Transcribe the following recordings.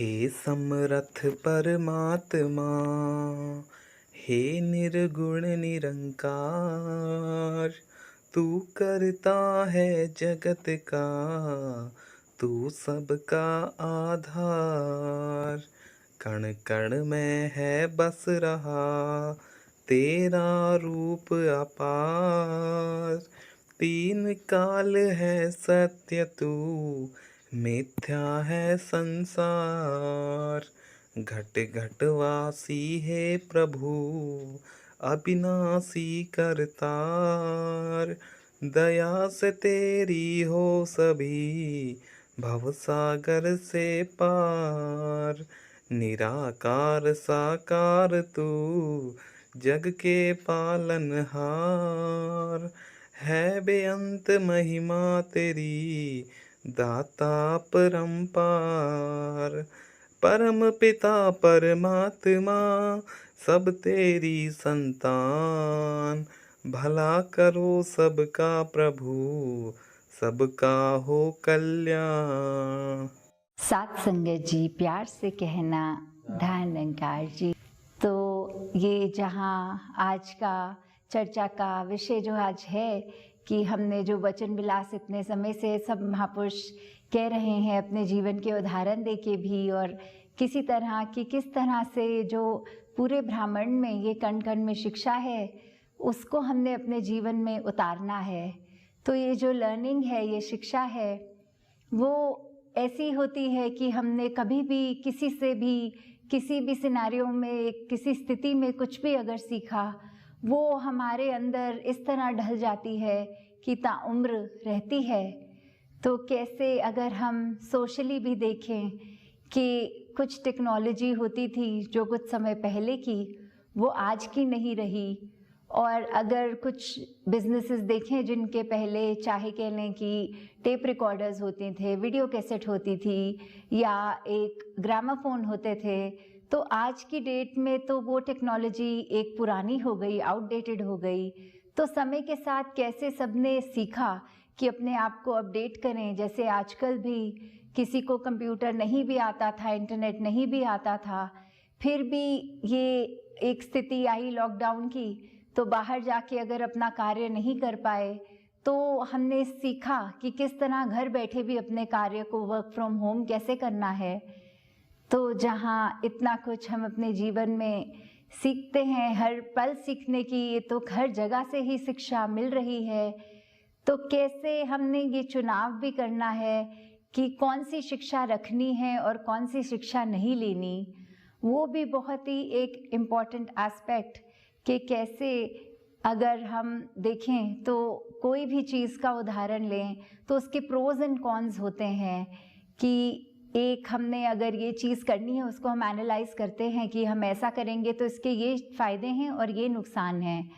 हे समरथ परमात्मा, हे निर्गुण निरंकार, तू करता है जगत का, तू सबका आधार। कण कण में है बस रहा तेरा रूप अपार। तीन काल है सत्य तू, मिथ्या है संसार। घट घट वासी है प्रभु, अविनाशी करतार। दया से तेरी हो सभी, भवसागर से पार। निराकार साकार तू, जग के पालनहार। है बेअंत महिमा तेरी, दाता परंपार। परम पिता परमात्मा, सब तेरी संतान। भला करो सबका प्रभु, सबका हो कल्याण। सात संगत जी, प्यार से कहना ध्यान निरंकार जी। तो ये जहाँ आज का चर्चा का विषय जो आज है कि हमने जो वचन विलास इतने समय से सब महापुरुष कह रहे हैं अपने जीवन के उदाहरण देके भी, और किसी तरह की किस तरह से जो पूरे ब्राह्मण में ये कण कण में शिक्षा है उसको हमने अपने जीवन में उतारना है। तो ये जो लर्निंग है, ये शिक्षा है, वो ऐसी होती है कि हमने कभी भी किसी से भी किसी भी सिनेरियो में किसी स्थिति में कुछ भी अगर सीखा, वो हमारे अंदर इस तरह ढल जाती है कि ताउम्र रहती है। तो कैसे अगर हम सोशली भी देखें कि कुछ टेक्नोलॉजी होती थी जो कुछ समय पहले की, वो आज की नहीं रही। और अगर कुछ बिजनेसेस देखें जिनके पहले चाहे कह लें कि टेप रिकॉर्डर्स होते थे, वीडियो कैसेट होती थी, या एक ग्रामाफोन होते थे, तो आज की डेट में तो वो टेक्नोलॉजी एक पुरानी हो गई, आउटडेटेड हो गई। तो समय के साथ कैसे सबने सीखा कि अपने आप को अपडेट करें। जैसे आजकल भी किसी को कंप्यूटर नहीं भी आता था, इंटरनेट नहीं भी आता था, फिर भी ये एक स्थिति आई लॉकडाउन की, तो बाहर जाके अगर अपना कार्य नहीं कर पाए तो हमने सीखा कि किस तरह घर बैठे भी अपने कार्य को वर्क फ्रॉम होम कैसे करना है। तो जहाँ इतना कुछ हम अपने जीवन में सीखते हैं, हर पल सीखने की, ये तो हर जगह से ही शिक्षा मिल रही है। तो कैसे हमने ये चुनाव भी करना है कि कौन सी शिक्षा रखनी है और कौन सी शिक्षा नहीं लेनी, वो भी बहुत ही एक इम्पॉर्टेंट एस्पेक्ट कि कैसे अगर हम देखें तो कोई भी चीज़ का उदाहरण लें तो उसके प्रोज एंड कॉन्स होते हैं कि एक हमने अगर ये चीज़ करनी है उसको हम एनालाइज करते हैं कि हम ऐसा करेंगे तो इसके ये फ़ायदे हैं और ये नुकसान हैं।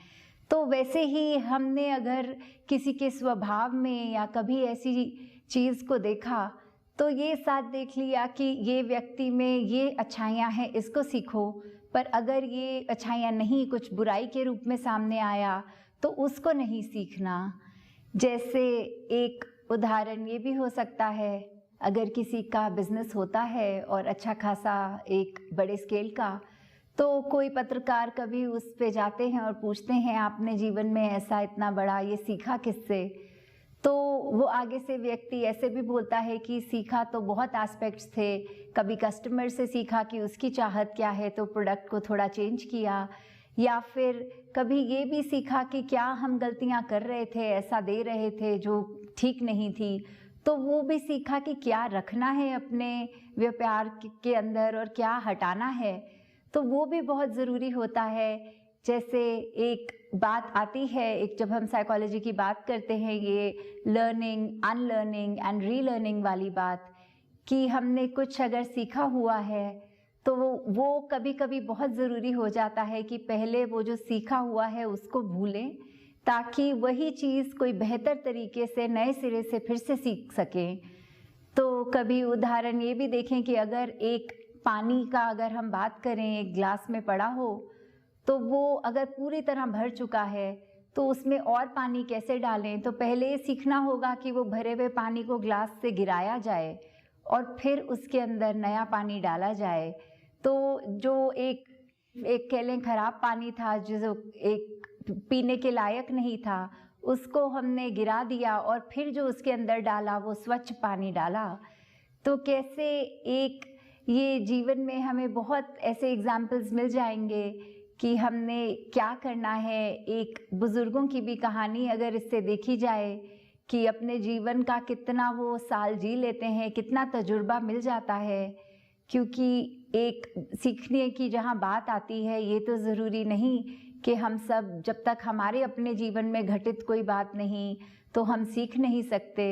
तो वैसे ही हमने अगर किसी के स्वभाव में या कभी ऐसी चीज़ को देखा तो ये साथ देख लिया कि ये व्यक्ति में ये अच्छाइयाँ हैं, इसको सीखो। पर अगर ये अच्छाइयाँ नहीं, कुछ बुराई के रूप में सामने आया तो उसको नहीं सीखना। जैसे एक उदाहरण ये भी हो सकता है, अगर किसी का बिजनेस होता है और अच्छा खासा एक बड़े स्केल का, तो कोई पत्रकार कभी उस पे जाते हैं और पूछते हैं आपने जीवन में ऐसा इतना बड़ा ये सीखा किससे, तो वो आगे से व्यक्ति ऐसे भी बोलता है कि सीखा तो बहुत एस्पेक्ट्स थे। कभी कस्टमर से सीखा कि उसकी चाहत क्या है तो प्रोडक्ट को थोड़ा चेंज किया, या फिर कभी ये भी सीखा कि क्या हम गलतियां कर रहे थे, ऐसा दे रहे थे जो ठीक नहीं थी, तो वो भी सीखा कि क्या रखना है अपने व्यापार के अंदर और क्या हटाना है। तो वो भी बहुत ज़रूरी होता है। जैसे एक बात आती है, एक जब हम साइकोलॉजी की बात करते हैं, ये लर्निंग, अनलर्निंग एंड रीलर्निंग वाली बात, कि हमने कुछ अगर सीखा हुआ है तो वो कभी कभी बहुत ज़रूरी हो जाता है कि पहले वो जो सीखा हुआ है उसको भूलें, ताकि वही चीज़ कोई बेहतर तरीके से नए सिरे से फिर से सीख सकें। तो कभी उदाहरण ये भी देखें कि अगर एक पानी का अगर हम बात करें, एक ग्लास में पड़ा हो, तो वो अगर पूरी तरह भर चुका है तो उसमें और पानी कैसे डालें, तो पहले ये सीखना होगा कि वो भरे हुए पानी को ग्लास से गिराया जाए और फिर उसके अंदर नया पानी डाला जाए, तो जो एक कह लें खराब पानी था, जो एक पीने के लायक नहीं था, उसको हमने गिरा दिया और फिर जो उसके अंदर डाला वो स्वच्छ पानी डाला। तो कैसे एक ये जीवन में हमें बहुत ऐसे एग्जाम्पल्स मिल जाएंगे कि हमने क्या करना है। एक बुज़ुर्गों की भी कहानी अगर इससे देखी जाए कि अपने जीवन का कितना वो साल जी लेते हैं, कितना तजुर्बा मिल जाता है, क्योंकि एक सीखने की जहाँ बात आती है, ये तो ज़रूरी नहीं कि हम सब, जब तक हमारे अपने जीवन में घटित कोई बात नहीं तो हम सीख नहीं सकते।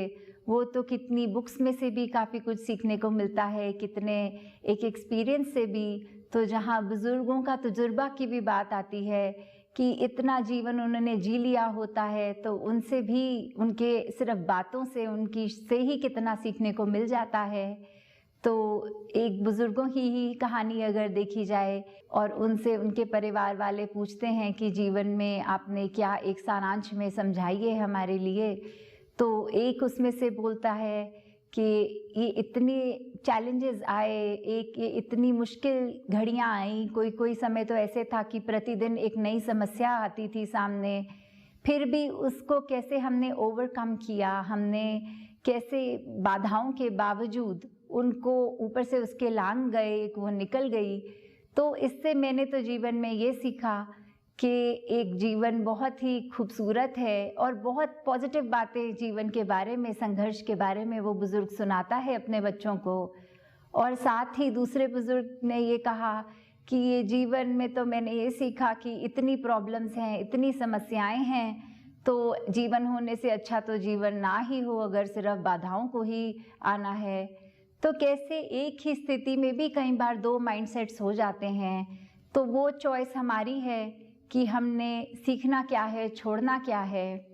वो तो कितनी बुक्स में से भी काफ़ी कुछ सीखने को मिलता है, कितने एक एक्सपीरियंस से भी। तो जहाँ बुज़ुर्गों का तजुर्बा की भी बात आती है कि इतना जीवन उन्होंने जी लिया होता है, तो उनसे भी, उनके सिर्फ बातों से, उनकी से ही कितना सीखने को मिल जाता है। तो एक बुज़ुर्गों की ही कहानी अगर देखी जाए और उनसे उनके परिवार वाले पूछते हैं कि जीवन में आपने क्या एक सारांश में समझाइए हमारे लिए, तो एक उसमें से बोलता है कि ये इतने चैलेंजेस आए, एक ये इतनी मुश्किल घड़ियाँ आई, कोई समय तो ऐसे था कि प्रतिदिन एक नई समस्या आती थी सामने, फिर भी उसको कैसे हमने ओवरकम किया, हमने कैसे बाधाओं के बावजूद उनको ऊपर से उसके लांग गए, वो निकल गई। तो इससे मैंने तो जीवन में ये सीखा कि एक जीवन बहुत ही खूबसूरत है और बहुत पॉजिटिव बातें जीवन के बारे में, संघर्ष के बारे में वो बुज़ुर्ग सुनाता है अपने बच्चों को। और साथ ही दूसरे बुज़ुर्ग ने ये कहा कि ये जीवन में तो मैंने ये सीखा कि इतनी प्रॉब्लम्स हैं, इतनी समस्याएं हैं, तो जीवन होने से अच्छा तो जीवन ना ही हो अगर सिर्फ बाधाओं को ही आना है। तो कैसे एक ही स्थिति में भी कई बार दो माइंडसेट्स हो जाते हैं। तो वो चॉइस हमारी है कि हमने सीखना क्या है, छोड़ना क्या है।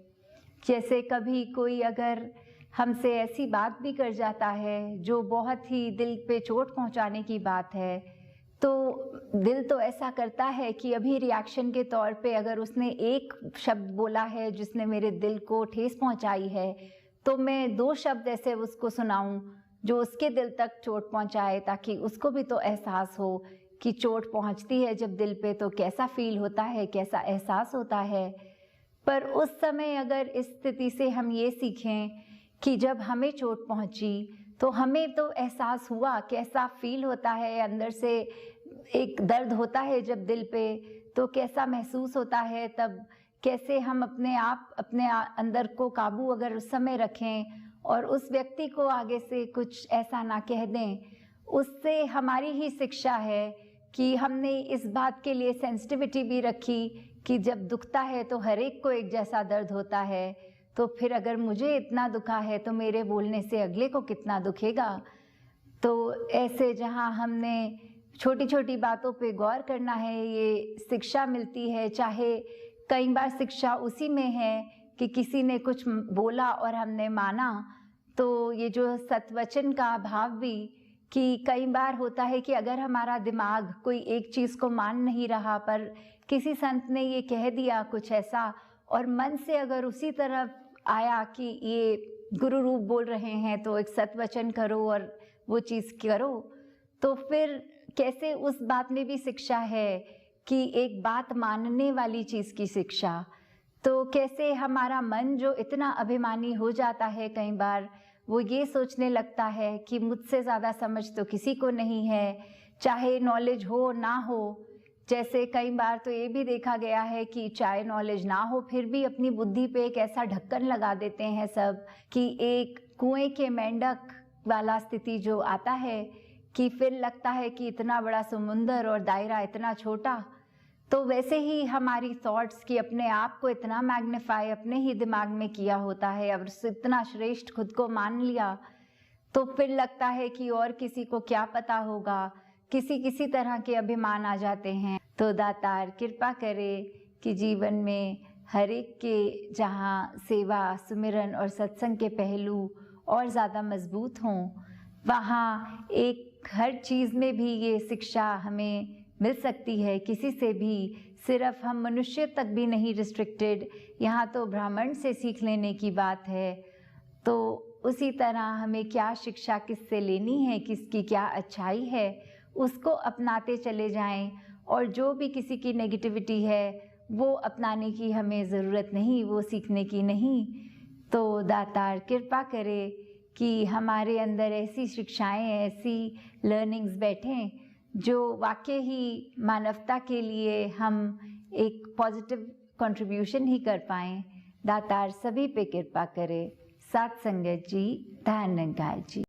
जैसे कभी कोई अगर हमसे ऐसी बात भी कर जाता है जो बहुत ही दिल पे चोट पहुंचाने की बात है, तो दिल तो ऐसा करता है कि अभी रिएक्शन के तौर पे अगर उसने एक शब्द बोला है जिसने मेरे दिल को ठेस पहुंचाई है, तो मैं दो शब्द ऐसे उसको सुनाऊं जो उसके दिल तक चोट पहुंचाए, ताकि उसको भी तो एहसास हो कि चोट पहुंचती है जब दिल पे तो कैसा फील होता है, कैसा एहसास होता है। पर उस समय अगर इस स्थिति से हम ये सीखें कि जब हमें चोट पहुंची तो हमें तो एहसास हुआ, कैसा फील होता है, अंदर से एक दर्द होता है जब दिल पे, तो कैसा महसूस होता है, तब कैसे हम अपने अंदर को काबू अगर उस समय रखें और उस व्यक्ति को आगे से कुछ ऐसा ना कह दें, उससे हमारी ही शिक्षा है कि हमने इस बात के लिए सेंसिटिविटी भी रखी कि जब दुखता है तो हर एक को एक जैसा दर्द होता है, तो फिर अगर मुझे इतना दुखा है तो मेरे बोलने से अगले को कितना दुखेगा। तो ऐसे जहाँ हमने छोटी छोटी बातों पे गौर करना है, ये शिक्षा मिलती है। चाहे कई बार शिक्षा उसी में है कि किसी ने कुछ बोला और हमने माना, तो ये जो सत्वचन का भाव भी, कि कई बार होता है कि अगर हमारा दिमाग कोई एक चीज़ को मान नहीं रहा, पर किसी संत ने ये कह दिया कुछ ऐसा और मन से अगर उसी तरफ आया कि ये गुरु रूप बोल रहे हैं तो एक सत्वचन करो और वो चीज़ करो, तो फिर कैसे उस बात में भी शिक्षा है कि एक बात मानने वाली चीज़ की शिक्षा। तो कैसे हमारा मन जो इतना अभिमानी हो जाता है, कई बार वो ये सोचने लगता है कि मुझसे ज़्यादा समझ तो किसी को नहीं है, चाहे नॉलेज हो ना हो। जैसे कई बार तो ये भी देखा गया है कि चाहे नॉलेज ना हो फिर भी अपनी बुद्धि पे एक ऐसा ढक्कन लगा देते हैं सब, कि एक कुएं के मेंढक वाला स्थिति जो आता है कि फिर लगता है कि इतना बड़ा समुंदर और दायरा इतना छोटा। तो वैसे ही हमारी थॉट्स की अपने आप को इतना मैग्नीफाई अपने ही दिमाग में किया होता है, अब इतना श्रेष्ठ खुद को मान लिया, तो फिर लगता है कि और किसी को क्या पता होगा, किसी तरह के अभिमान आ जाते हैं। तो दातार कृपा करे कि जीवन में हर एक के जहाँ सेवा, सुमिरन और सत्संग के पहलू और ज़्यादा मजबूत हों, वहाँ एक हर चीज़ में भी ये शिक्षा हमें मिल सकती है। किसी से भी, सिर्फ हम मनुष्य तक भी नहीं रिस्ट्रिक्टेड, यहाँ तो ब्राह्मण से सीख लेने की बात है। तो उसी तरह हमें क्या शिक्षा किससे लेनी है, किसकी क्या अच्छाई है, उसको अपनाते चले जाएं। और जो भी किसी की नेगेटिविटी है वो अपनाने की हमें ज़रूरत नहीं, वो सीखने की नहीं। तो दातार कृपा करे कि हमारे अंदर ऐसी शिक्षाएं, ऐसी लर्निंग्स बैठें जो वाकई ही मानवता के लिए हम एक पॉजिटिव कंट्रीब्यूशन ही कर पाएँ। दातार सभी पे कृपा करे। सात संगत जी, धन निरंकार जी।